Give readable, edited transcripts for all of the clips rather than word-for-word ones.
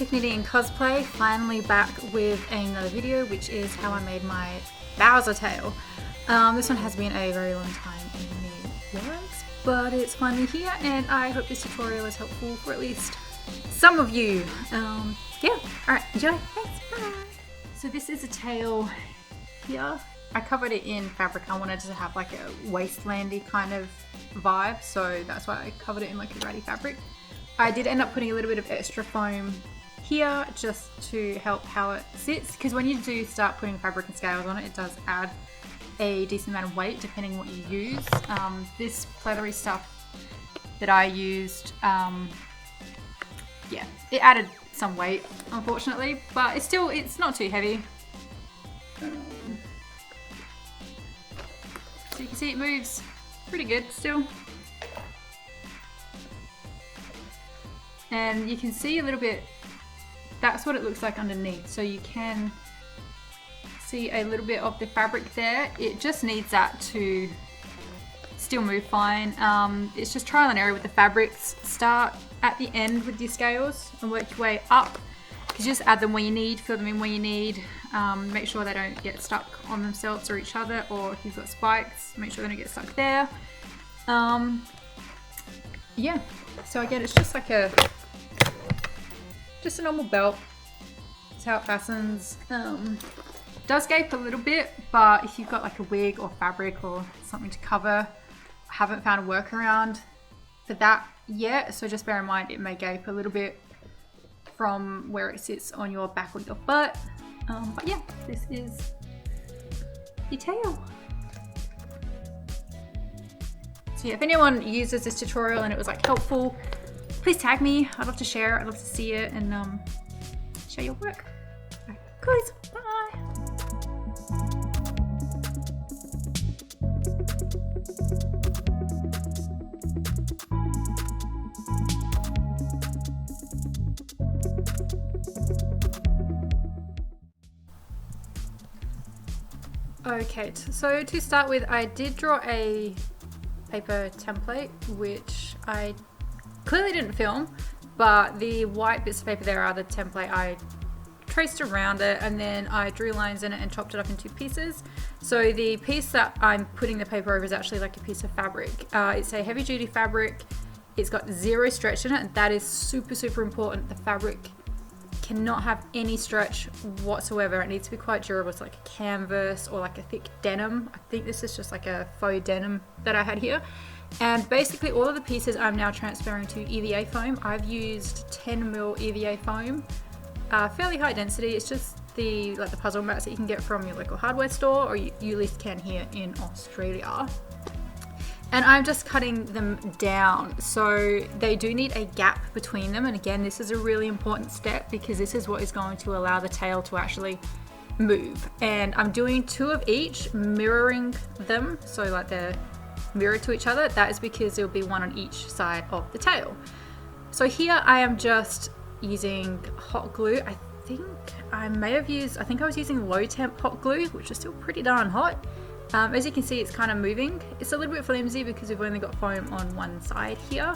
Tiffany and Cosplay, finally back with another video, which is how I made my Bowser tail. This one has been a very long time in the works, but it's finally here, and I hope this tutorial is helpful for at least some of you. Yeah, alright, enjoy, thanks, bye! So this is a tail here. I covered it in fabric. I wanted to have like a wastelandy kind of vibe, so that's why I covered it in like a ratty fabric. I did end up putting a little bit of extra foam here just to help how it sits, because when you do start putting fabric and scales on it, it does add a decent amount of weight depending what you use. This pleathery stuff that I used, yeah, it added some weight unfortunately, but it's not too heavy. So you can see it moves pretty good still. And you can see a little bit, that's what it looks like underneath. So you can see a little bit of the fabric there. It just needs that to still move fine. It's just trial and error with the fabrics. Start at the end with your scales and work your way up. You just add them where you need, fill them in where you need. Make sure they don't get stuck on themselves or each other, or if you've got spikes, make sure they don't get stuck there. Yeah, so again, it's just like just a normal belt. That's how it fastens. Does gape a little bit, but if you've got like a wig or fabric or something to cover, I haven't found a workaround for that yet, so just bear in mind it may gape a little bit from where it sits on your back or your butt. But yeah, this is your tail. So yeah, if anyone uses this tutorial and it was like helpful, please tag me. I'd love to share, I'd love to see it and share your work. Right, coolies, bye. Okay, so to start with, I did draw a paper template, which I clearly didn't film, but the white bits of paper there are the template. I traced around it and then I drew lines in it and chopped it up into pieces. So the piece that I'm putting the paper over is actually like a piece of fabric. It's a heavy duty fabric. It's got 0 stretch in it, and that is super, super important. The fabric cannot have any stretch whatsoever. It needs to be quite durable. It's like a canvas or like a thick denim. I think this is just like a faux denim that I had here. And basically all of the pieces I'm now transferring to EVA foam. I've used 10mm EVA foam, fairly high density. It's just the puzzle mats that you can get from your local hardware store, or you at least can here in Australia. And I'm just cutting them down, so they do need a gap between them. And again, this is a really important step because this is what is going to allow the tail to actually move. And I'm doing 2 of each, mirroring them, so like they're mirrored to each other. That is because there'll be 1 on each side of the tail. So here I am just using hot glue. I think I was using low temp hot glue, which is still pretty darn hot. As you can see, it's kind of moving. It's a little bit flimsy because we've only got foam on one side here.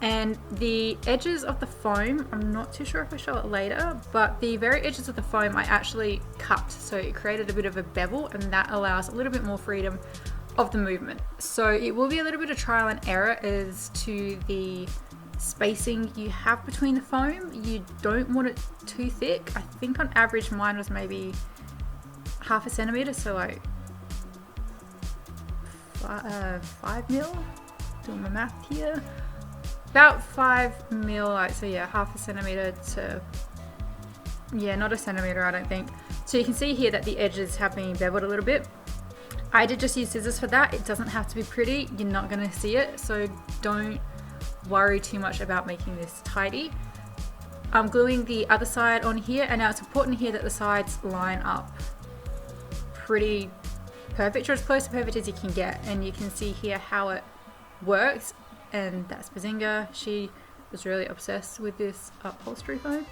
And the edges of the foam, I'm not too sure if I show it later, but the very edges of the foam I actually cut. So it created a bit of a bevel, and that allows a little bit more freedom of the movement. So it will be a little bit of trial and error as to the spacing you have between the foam. You don't want it too thick. I think on average mine was maybe 1/2 centimeter, so like 5mm, doing my math here, about 5mm, like, so yeah, 1/2 centimeter to, yeah, not a centimeter I don't think. So you can see here that the edges have been beveled a little bit. I did just use scissors for that. It doesn't have to be pretty, you're not going to see it, so don't worry too much about making this tidy. I'm gluing the other side on here, and now it's important here that the sides line up pretty perfect, or as close to perfect as you can get. And you can see here how it works, and that's Bazinga. She was really obsessed with this upholstery foam.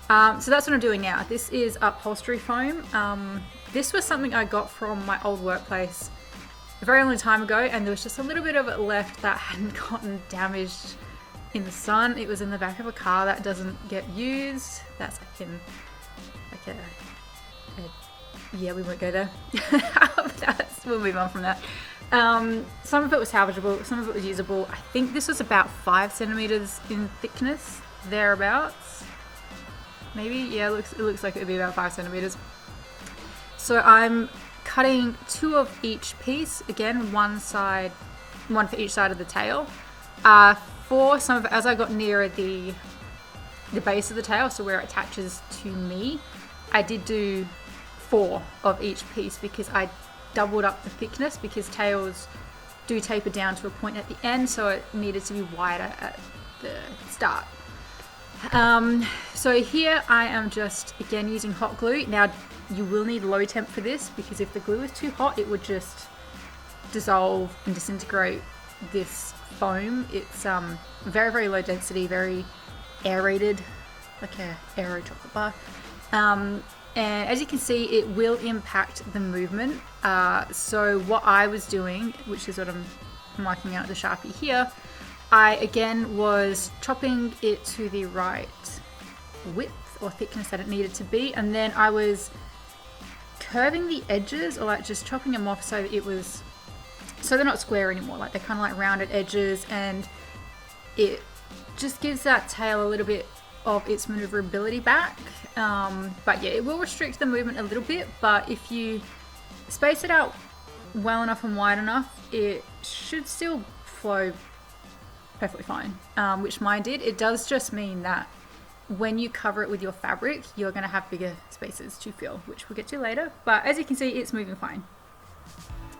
So that's what I'm doing now. This is upholstery foam. This was something I got from my old workplace a very long time ago, and there was just a little bit of it left that hadn't gotten damaged in the sun. It was in the back of a car that doesn't get used. That's yeah, we won't go there. We'll move on from that. Some of it was salvageable, some of it was usable. I think this was about 5 centimeters in thickness, thereabouts. Maybe, yeah, it looks like it would be about 5 centimeters. So I'm cutting 2 of each piece, again, one for each side of the tail. For some of it, as I got nearer the base of the tail, so where it attaches to me, I did do 4 of each piece because I doubled up the thickness, because tails do taper down to a point at the end, so it needed to be wider at the start. So here I am just again using hot glue. Now you will need low temp for this, because if the glue is too hot it would just dissolve and disintegrate this foam. It's very, very low density, very aerated, like a aero chocolate bar. And as you can see, it will impact the movement. So what I was doing, which is what I'm marking out the Sharpie here, I again was chopping it to the right width or thickness that it needed to be, and then I was curving the edges, or like just chopping them off so they're not square anymore, like they're kind of like rounded edges, and it just gives that tail a little bit of its maneuverability back. But yeah, it will restrict the movement a little bit, but if you space it out well enough and wide enough, it should still flow perfectly fine, which mine did. It does just mean that when you cover it with your fabric, you're going to have bigger spaces to fill, which we'll get to later, but as you can see, it's moving fine.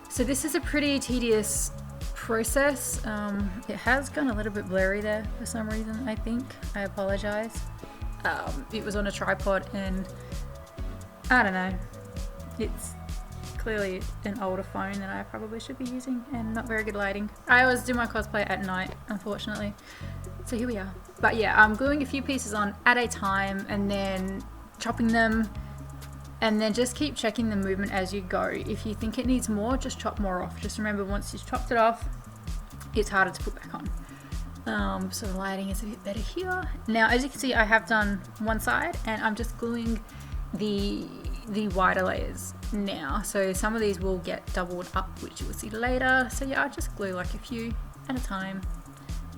So this is a pretty tedious process. It has gone a little bit blurry there for some reason, I think. I apologize. It was on a tripod and I don't know, it's clearly an older phone that I probably should be using and not very good lighting. I always do my cosplay at night, unfortunately. So here we are. But yeah, I'm gluing a few pieces on at a time and then chopping them, and then just keep checking the movement as you go. If you think it needs more, just chop more off. Just remember, once you've chopped it off, it's harder to put back on. So the lighting is a bit better here. Now, as you can see, I have done one side and I'm just gluing the wider layers now. So some of these will get doubled up, which you will see later. So yeah, I just glue like a few at a time.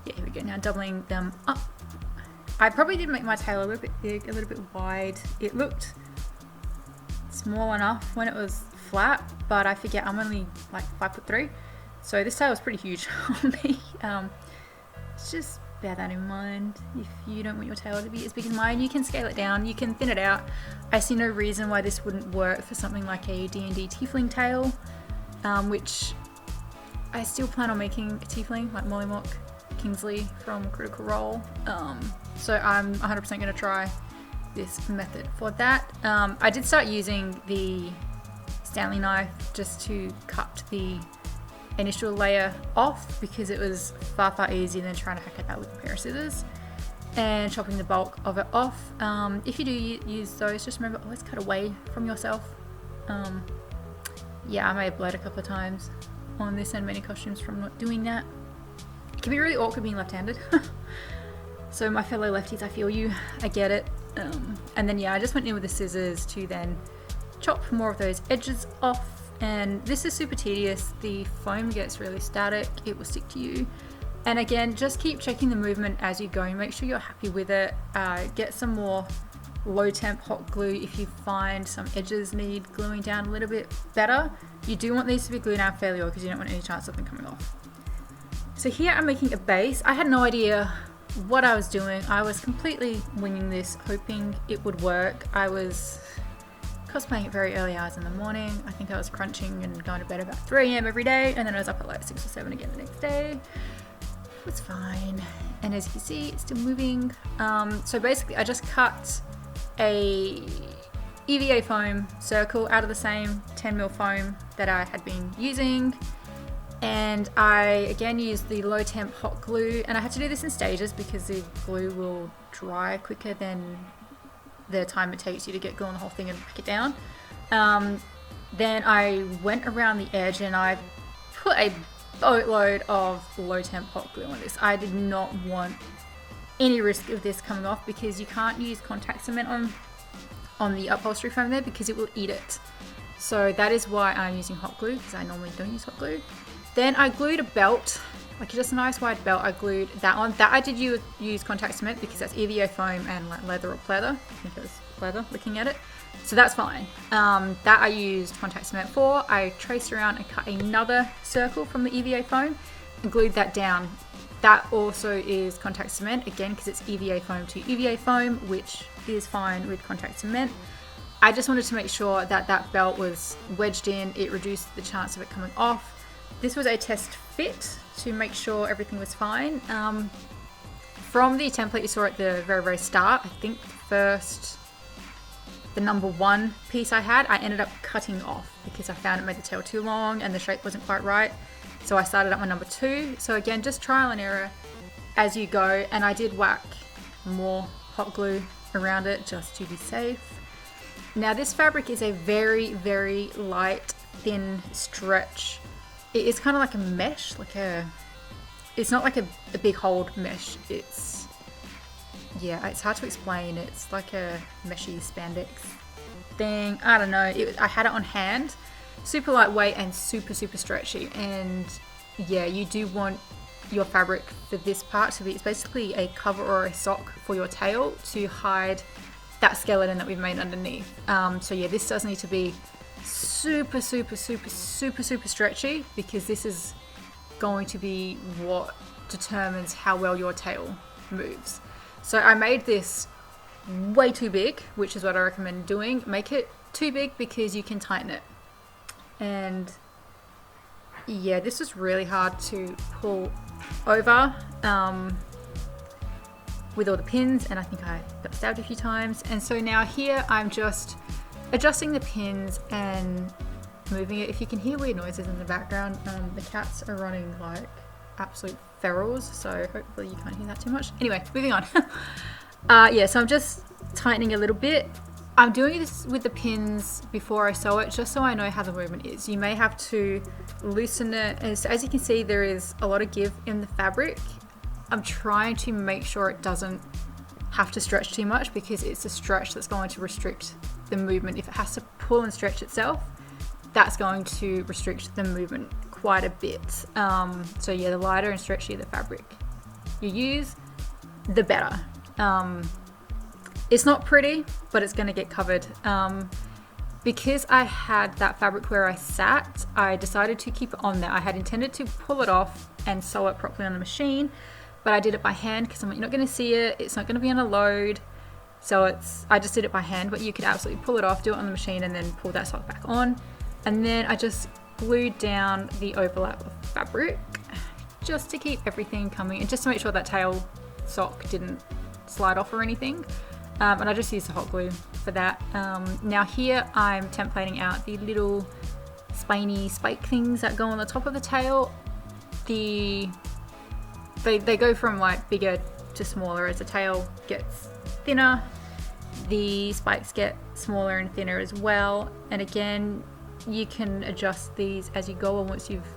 Yeah, here we go. Now doubling them up. I probably did make my tail a little bit big, a little bit wide. It looked small enough when it was flat, but I forget I'm only like 5'3", so this tail was pretty huge on me. Just bear that in mind. If you don't want your tail to be as big as mine, you can scale it down, you can thin it out. I see no reason why this wouldn't work for something like a D&D tiefling tail, which I still plan on making a tiefling like Mollymock Kingsley from Critical Role. So I'm 100% going to try this method for that. I did start using the Stanley knife just to cut the initial layer off, because it was far easier than trying to hack it out with a pair of scissors and chopping the bulk of it off. If you do use those, just remember, always cut away from yourself. Yeah, I may have bled a couple of times on this and many costumes from not doing that. It can be really awkward being left-handed. So my fellow lefties, I feel you, I get it. And then yeah, I just went in with the scissors to then chop more of those edges off. And this is super tedious. The foam gets really static, it will stick to you. And again, just keep checking the movement as you go. Make sure you're happy with it. Get some more low temp hot glue if you find some edges need gluing down a little bit better. You do want these to be glued down fairly well, because you don't want any chance of them coming off. So here I'm making a base. I had no idea what I was doing. I was completely winging this, hoping it would work. I was cosplaying at very early hours in the morning. I think I was crunching and going to bed about 3 AM every day, and then I was up at like 6 or 7 again the next day. It was fine. And as you can see, it's still moving. So basically I just cut a EVA Foam circle out of the same 10mm foam that I had been using. And I again used the low temp hot glue, and I had to do this in stages because the glue will dry quicker than the time it takes you to get glue on the whole thing and pack it down. Then I went around the edge and I put a boatload of low temp hot glue on this. I did not want any risk of this coming off, because you can't use contact cement on the upholstery foam there because it will eat it. So that is why I'm using hot glue, because I normally don't use hot glue. Then I glued a belt, like just a nice wide belt. I glued that on. That I did use contact cement because that's EVA foam and like leather or pleather. I think it was leather looking at it. So that's fine. That I used contact cement for. I traced around and cut another circle from the EVA foam and glued that down. That also is contact cement, again, because it's EVA foam to EVA foam, which is fine with contact cement. I just wanted to make sure that that belt was wedged in. It reduced the chance of it coming off. This was a test fit to make sure everything was fine. From the template you saw at the very, very start, I think the number 1 piece I had, I ended up cutting off because I found it made the tail too long and the shape wasn't quite right. So I started at my number 2. So again, just trial and error as you go. And I did whack more hot glue around it just to be safe. Now this fabric is a very, very light, thin stretch. It is kind of like a mesh, it's not like a big hold mesh. It's hard to explain. It's like a meshy spandex thing. I don't know. I had it on hand. Super lightweight and super, super stretchy. And yeah, you do want your fabric for this part to be, it's basically a cover or a sock for your tail to hide that skeleton that we've made underneath. So yeah, this does need to be super, super, super, super, super stretchy, because this is going to be what determines how well your tail moves. So I made this way too big, which is what I recommend doing. Make it too big because you can tighten it. And yeah, this is really hard to pull over with all the pins, and I think I got stabbed a few times. And so now here I'm just adjusting the pins and moving it. If you can hear weird noises in the background, the cats are running like absolute ferals, so hopefully you can't hear that too much. Anyway, moving on. Yeah, so I'm just tightening a little bit. I'm doing this with the pins before I sew it, just so I know how the movement is. You may have to loosen it. As you can see, there is a lot of give in the fabric. I'm trying to make sure it doesn't have to stretch too much, because it's a stretch that's going to restrict the movement. If it has to pull and stretch itself, that's going to restrict the movement quite a bit. So yeah, the lighter and stretchier the fabric you use, the better. It's not pretty, but it's going to get covered. Because I had that fabric where I sat, I decided to keep it on there. I had intended to pull it off and sew it properly on the machine, but I did it by hand because I'm like, you're not going to see it. It's not going to be on a load. So I just did it by hand, but you could absolutely pull it off, do it on the machine, and then pull that sock back on. And then I just glued down the overlap of fabric just to keep everything coming, and just to make sure that tail sock didn't slide off or anything. And I just used the hot glue for that. Now here I'm templating out the little spiny spike things that go on the top of the tail. They go from like bigger to smaller as the tail gets thinner. The spikes get smaller and thinner as well. And again, you can adjust these as you go on once you've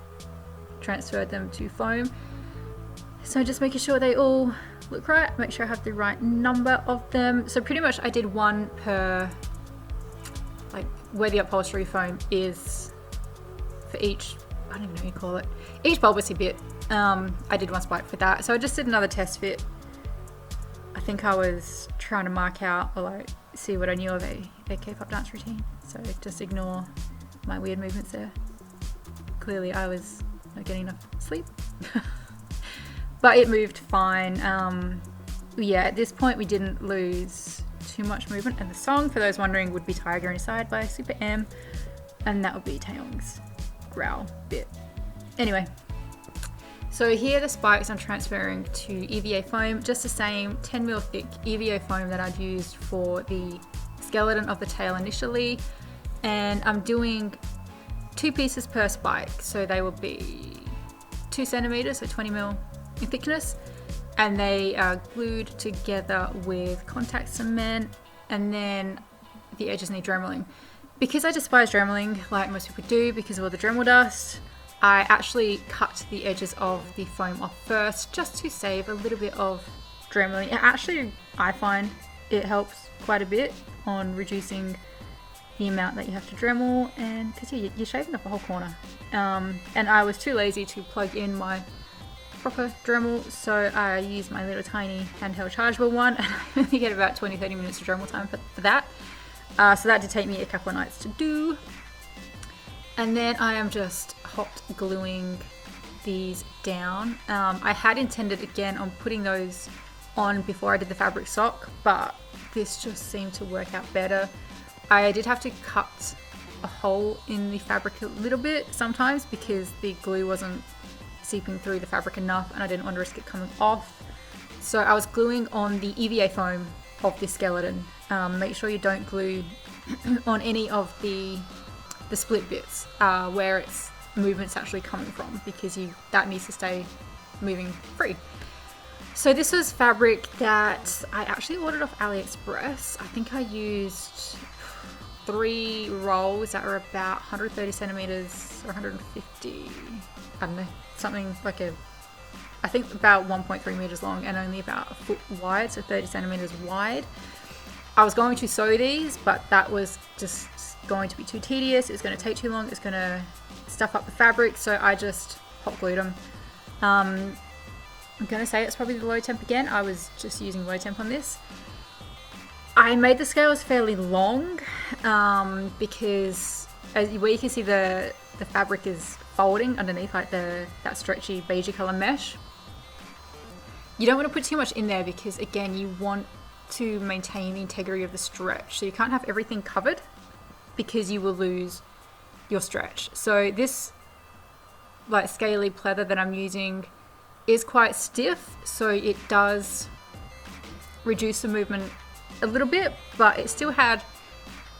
transferred them to foam. So just making sure they all look right, make sure I have the right number of them. So pretty much I did one per, like where the upholstery foam is for each, I don't even know what you call it, each bulbousy bit. I did one spike for that. So I just did another test fit. I think I was trying to mark out or like see what I knew of a K-pop dance routine. So just ignore my weird movements there. Clearly I was not getting enough sleep. But it moved fine. Yeah, at this point we didn't lose too much movement. And the song, for those wondering, would be Tiger Inside by Super M. And that would be Taeyong's growl bit. Anyway, so here are the spikes I'm transferring to EVA foam. Just the same 10mm thick EVA foam that I'd used for the skeleton of the tail initially. And I'm doing 2 pieces per spike. So they will be 2 centimeters, so 20mm in thickness, and they are glued together with contact cement, and then the edges need dremeling. Because I despise dremeling, like most people do, because of all the Dremel dust, I actually cut the edges of the foam off first, just to save a little bit of dremeling. It actually, I find it helps quite a bit on reducing the amount that you have to Dremel, and because you're shaving off a whole corner. And I was too lazy to plug in my proper Dremel, so I use my little tiny handheld chargeable one, and I only get about 20-30 minutes of Dremel time for that. So that did take me a couple of nights to do. And then I am just hot gluing these down. I had intended again on putting those on before I did the fabric sock, but this just seemed to work out better. I did have to cut a hole in the fabric a little bit sometimes because the glue wasn't seeping through the fabric enough and I didn't want to risk it coming off. So I was gluing on the EVA foam of this skeleton. Make sure you don't glue on any of the split bits where its movement's actually coming from, because that needs to stay moving free. So this was fabric that I actually ordered off AliExpress. I think I used 3 rolls that were about 130 centimeters or 150, I don't know, something like I think about 1.3 meters long and only about a foot wide, so 30 centimeters wide. I was going to sew these, but that was just going to be too tedious. It's going to take too long. It's going to stuff up the fabric, so I just hot glued them. I'm going to say it's probably the low temp again. I was just using low temp on this. I made the scales fairly long because where you can see the fabric is folding underneath, like that stretchy beigey color mesh. You don't want to put too much in there because, again, you want to maintain the integrity of the stretch. So you can't have everything covered because you will lose your stretch. So this like scaly pleather that I'm using is quite stiff, so it does reduce the movement a little bit, but it still had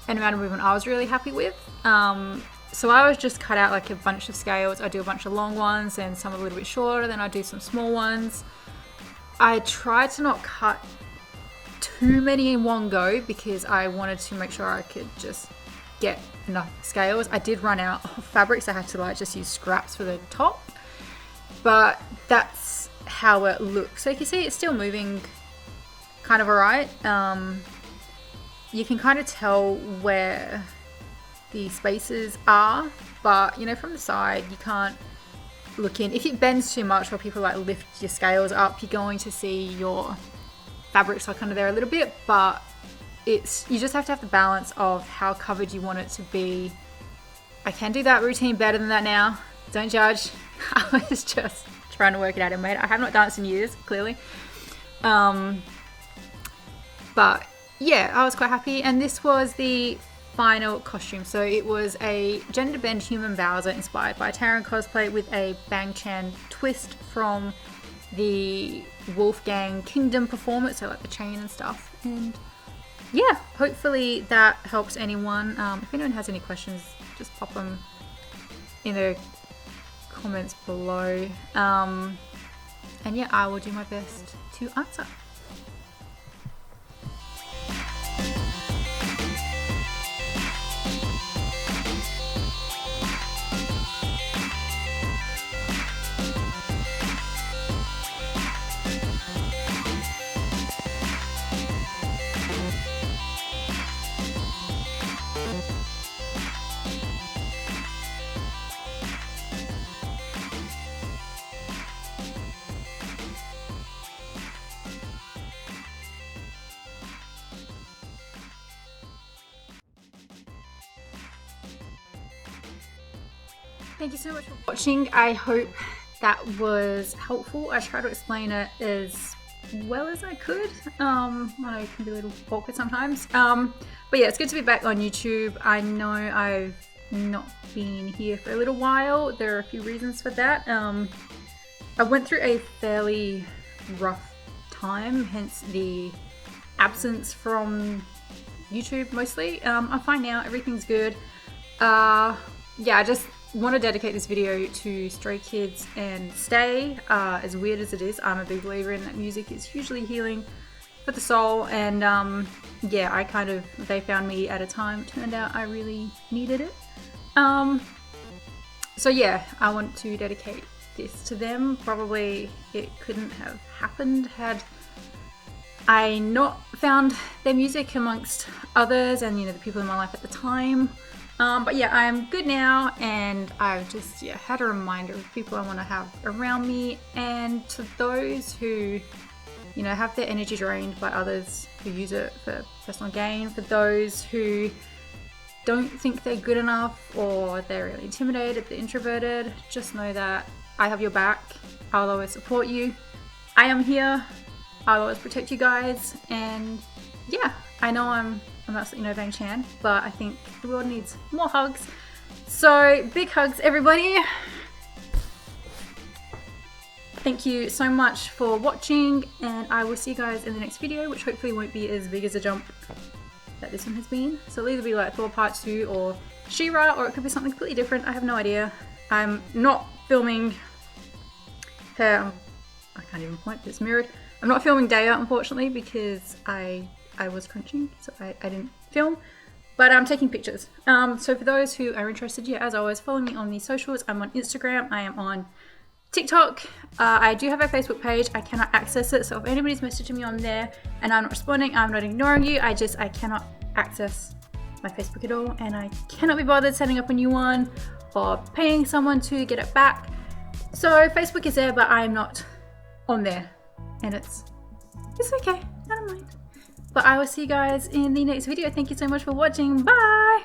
an amount of movement I was really happy with. So I was just cut out like a bunch of scales. I do a bunch of long ones and some a little bit shorter, then I do some small ones. I tried to not cut too many in one go because I wanted to make sure I could just get enough scales. I did run out of fabrics. I had to like just use scraps for the top, but that's how it looks. So you can see it's still moving kind of alright. You can kind of tell where the spaces are, but you know, from the side you can't look in. If it bends too much or people like lift your scales up, you're going to see your fabrics like under there a little bit, but you just have to have the balance of how covered you want it to be. I can do that routine better than that now. Don't judge. I was just trying to work it out in my head. I have not danced in years, clearly. But yeah, I was quite happy. And this was the final costume. So it was a gender bend human Bowser inspired by Taran cosplay with a Bang Chan twist from the Wolfgang Kingdom performance, so like the chain and stuff. And yeah, hopefully that helps anyone. If anyone has any questions, just pop them in the comments below. And yeah, I will do my best to answer. Thank you so much for watching. I hope that was helpful. I tried to explain it as well as I could. I know it can be a little awkward sometimes. But yeah, it's good to be back on YouTube. I know I've not been here for a little while. There are a few reasons for that. I went through a fairly rough time, hence the absence from YouTube mostly. I'm fine now, everything's good. Yeah, I just want to dedicate this video to stray kids and stay. As weird as it is, I'm a big believer in that music is hugely healing for the soul, and yeah, they found me at a time, it turned out I really needed it. So yeah, I want to dedicate this to them. Probably it couldn't have happened had I not found their music amongst others and, you know, the people in my life at the time. But yeah, I'm good now, and I've just had a reminder of people I want to have around me, and to those who, you know, have their energy drained by others who use it for personal gain, for those who don't think they're good enough or they're really intimidated, they're introverted, just know that I have your back. I'll always support you. I am here. I'll always protect you guys, and yeah, I know I'm absolutely no Bang Chan, but I think the world needs more hugs. So big hugs, everybody. Thank you so much for watching, and I will see you guys in the next video, which hopefully won't be as big as a jump that this one has been. So it'll either be like Thor Part 2 or She-Ra, or it could be something completely different. I have no idea. I'm not filming her, I can't even point, it's mirrored. I'm not filming Daya, unfortunately, because I was crunching, so I didn't film, but I'm taking pictures. So for those who are interested, yeah, as always, follow me on the socials. I'm on Instagram, I am on TikTok. I do have a Facebook page. I cannot access it, so if anybody's messaging me on there and I'm not responding, I'm not ignoring you. I cannot access my Facebook at all, and I cannot be bothered setting up a new one or paying someone to get it back. So Facebook is there, but I am not on there, and it's okay, I don't mind. But I will see you guys in the next video. Thank you so much for watching. Bye!